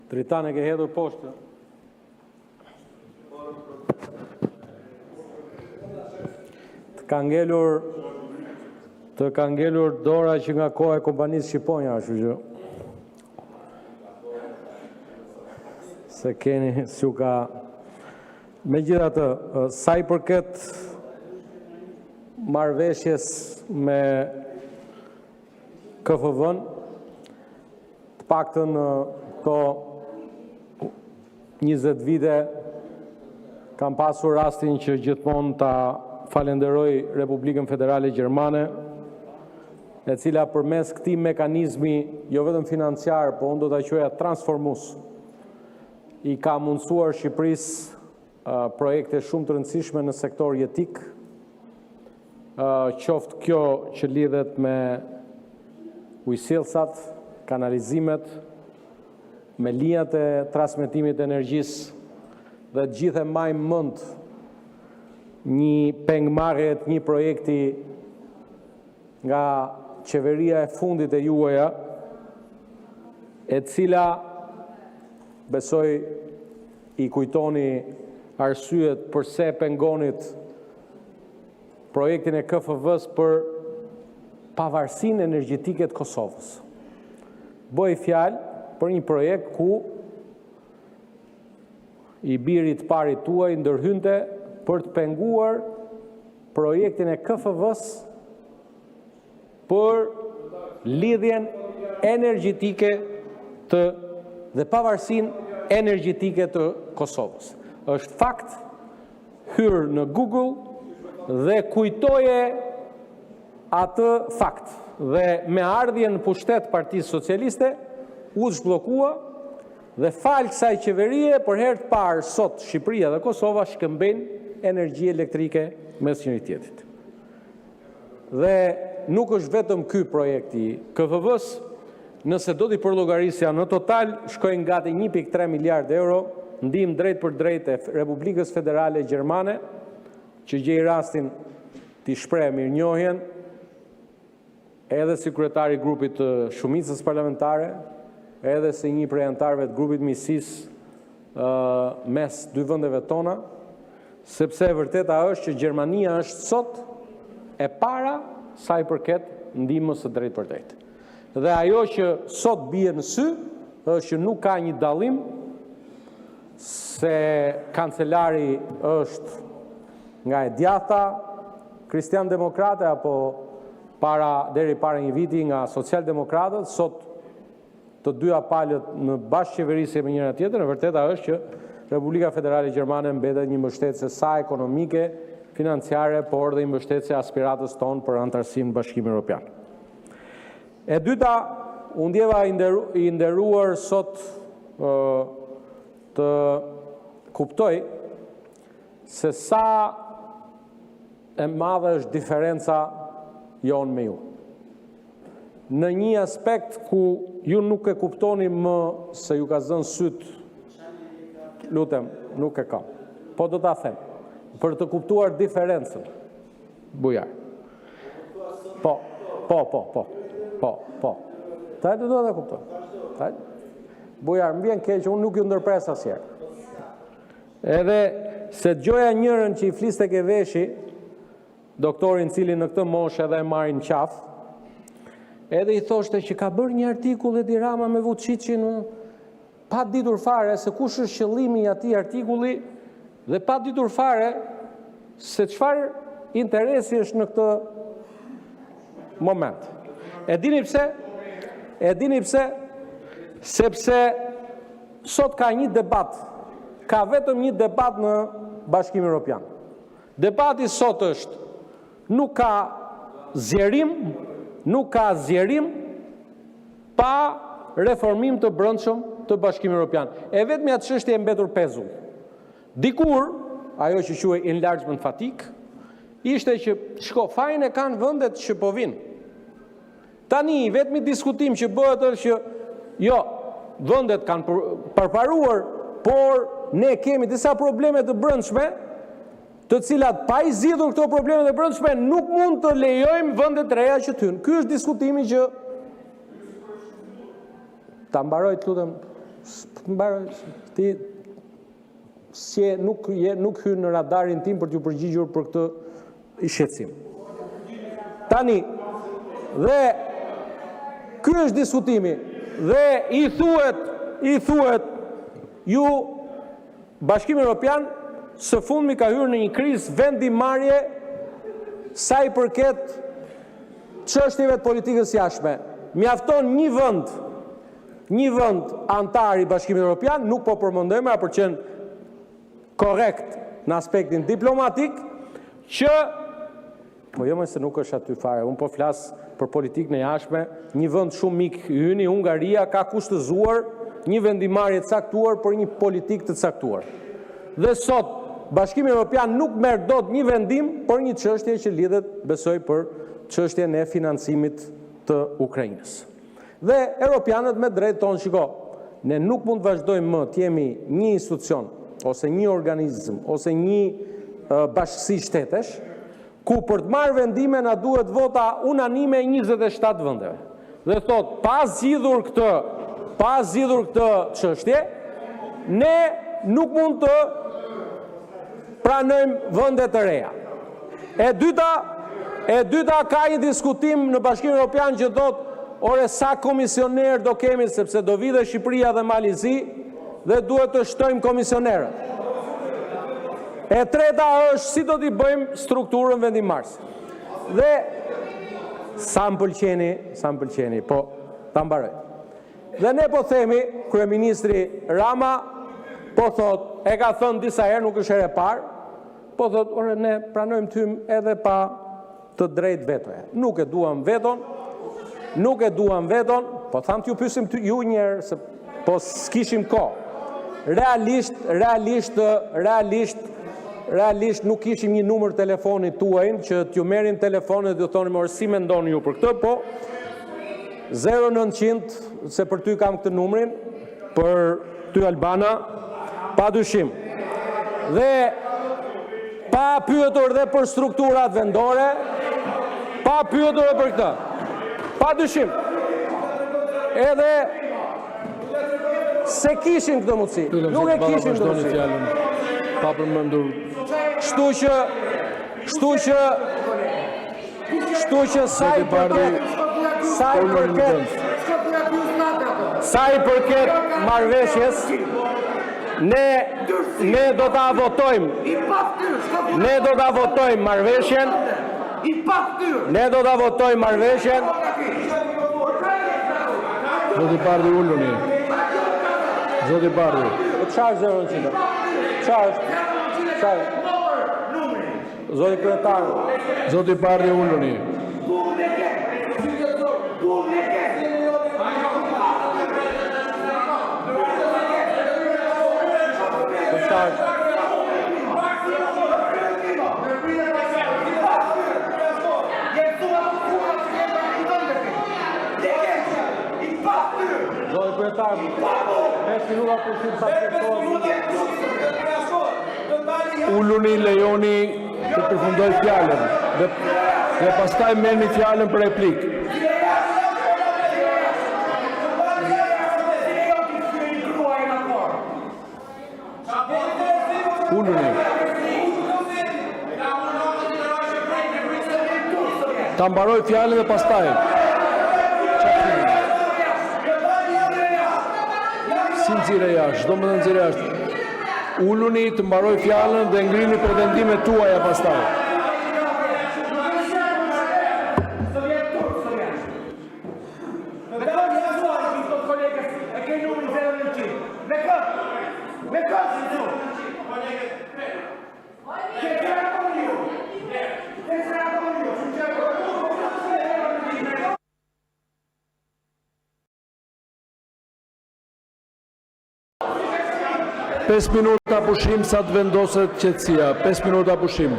Dritan e ke hedhur poshtë. Të ka ngelur dora që nga koha e kompanisë Shqiponja, ashtu që. Se keni s'ju ka. Megjithatë, sa i përket marrëveshjes me KFV-n, të paktën këto 20 vite kam pasur rastin që gjithmonë ta falenderoj Republikën Federale Gjermane, e cila përmes këtij mekanizmi, jo vetëm financiar, po unë do ta quaja transformues, i ka mundësuar Shqipërisë projekte shumë të rëndësishme në sektor jetik, qoftë kjo që lidhet me ujësillsat, kanalizimet, me linjat e transmetimit të energjisë, dhe gjithë e majmë mend një pengmarrje të një projekti nga qeveria e fundit e juaja, e cila besoj i kujtoni arsyet përse pengonit projektin e KFV-s për pavarësinë energjetike të Kosovës. Bëj fjalë për një projekt ku i birit parit tuaj ndërhynte për të penguar projektin e KFV-s për lidhjen energjetike dhe pavarësinë energjetike të Kosovës. Është fakt, hyrë në Google dhe kujtoje atë fakt. Dhe me ardhjen në pushtet Partisë Socialiste, u zhbllokua dhe falë kësaj qeverie, për herë të parë sot Shqipëria dhe Kosova shkëmbejnë energji elektrike mes njëri tjetrit. Dhe nuk është vetëm ky projekti KFV-s, nëse do t'i përllogarisja në total, shkojnë gati 1.3 miliard euro, ndihmë drejt për drejt e Republikës Federale Gjermane, që gjej rastin t'i shpreh mirënjohjen, edhe si kryetari i grupit të shumicës parlamentare, edhe si një prej anëtarëve të grupit miqësisë mes dy vendeve tona, sepse e vërteta është që Gjermania është sot e para sa i përket ndihmës së drejtë për drejtë. Dhe ajo që sot bie në sy është që nuk ka një dallim se kancelari është nga e djatha Kristian Demokrate apo deri para një viti nga Social-Demokratët, sot të dyja palët në bashkëqeverisje me njëra tjetrën, e vërteta është që Republika Federale Gjermane mbetet një mbështetëse sa ekonomike, financiare, por dhe një mbështetëse aspiratës tonë për anëtarësinë në Bashkimin Evropian. E dyta, unë ndjeva i nderuar sot të kuptoj se sa e madhe është diferenca jonë me ju. Në një aspekt ku ju nuk e kuptoni më se ju ka zënë syt, lutem, nuk e kam. Po do ta them, për të kuptuar diferencën, Bujar. Po. Tajtë do të kuptoj. Bujar, më vjen keq, unë nuk ju ndërpres asnjëherë. Edhe se gjoja njërën që i fliste ke veshi, doktorin cili në këtë moshë edhe e marrin qafë, edhe i thoshte që ka bërë një artikull Edi Rama me Vučićin, pa ditur fare se kush është qëllimi i atij artikulli dhe pa ditur fare se çfarë interesi është në këtë moment. E dini pse? Sepse sot ka një debat, ka vetëm një debat në Bashkimin Evropian. Debati sot është, nuk ka zgjerim pa reformim të brendshëm të Bashkimit Evropian. E vetmja çështje e mbetur pezull. Dikur, ajo që quhej enlargement fatigue, ishte që fajin e kanë vendet që po vinë. Tani, vetmi diskutim që bëhet është që jo, vendet kanë përparuar, por ne kemi disa probleme të brendshme, të cilat pa i zgjidhur këto probleme të brendshme nuk mund të lejojmë vende të reja që hyjnë. Ky është diskutimi që ta mbaroj, lutem, ti nuk hyn në radarin tim për t'ju përgjigjur për këtë shqetësim. Tani, dhe ky është diskutimi dhe i thuhet ju Bashkimi Evropian së fundmi ka hyrë në një krizë vendimarrje sa i përket çështjeve të politikës jashtme. Mjafton një vend antar i Bashkimit Evropian, nuk po përmendojmë për të qenë korrekt në aspektin diplomatik, që po jo më se nuk është aty fare, unë po flas për politikën e jashtme, një vend shumë mik hyni, Hungaria ka kushtëzuar një vendimarrje të caktuar për një politikë të caktuar. Dhe sot Bashkimi Evropian nuk merr dot një vendim për një çështje që lidhet, besoj, për çështjen e financimit të Ukrainës. Dhe europianët me drejt tonë, shiko, ne nuk mund të vazhdojmë më të jemi një institucion, ose një organizëm, ose një bashkësi shtetesh, ku për të marrë vendime na duhet vota unanime 27 vendeve. Dhe thot, pa zgjidhur këtë çështje, ne nuk mund të pranojmë vende të reja. E dyta ka një diskutim në Bashkimin Evropian që thot, ore sa komisioner do kemi, sepse do vi dhe Shqipëria dhe Malizi dhe duhet të shtojmë komisionerët. E treta është si do t'i bëjmë strukturën vendimarrëse. Dhe sa më pëlqeni, po ta mbaroj. Dhe ne po themi, kryeministri Rama po thot, e ka thënë disa herë, nuk është herë e parë, po thot, ore ne pranojmë tym edhe pa të drejtë vetoje. Nuk e duam veton, po tham t'ju pyesim ju njerë, se po s'kishim kohë. Realisht nuk kishim një numër telefonit tuajnë që t'ju merrin telefonet dhe thonim orë si mendoni ju për këtë, po 0900, se për ty kam këtë numrin, për ty Albana, pa dyshim. Dhe pa pyetur dhe për strukturat vendore, pa pyetur dhe për këtë, pa dyshim. Edhe se kishim këtë mundësi, nuk e kishim këtë mundësi. Pa përmendur. Kështu që sa i përket marrëveshjes, ne do ta votojmë. Ne do ta votojmë marrëveshjen. Zoti Bardhi uluni. Zoti Bardhi. Çfarë 0900? Çfarë? Zoti kryetar. Zoti Bardhi uluni. Zoti kryetar, 5 minuta pushim sa Uluni, lejoni të përfundoj fjalën dhe pastaj merrni fjalën për replikë. Uluni. Ta mbaroj fjalën dhe pastaj. Si nxirë jashtë, do më të nxirë jashtë. Uluni, të mbaroj fjalën dhe ngrini pretendimet tuaja pastaj. Pesë minuta pushim sa të vendoset qetësia. 5 minuta pushim.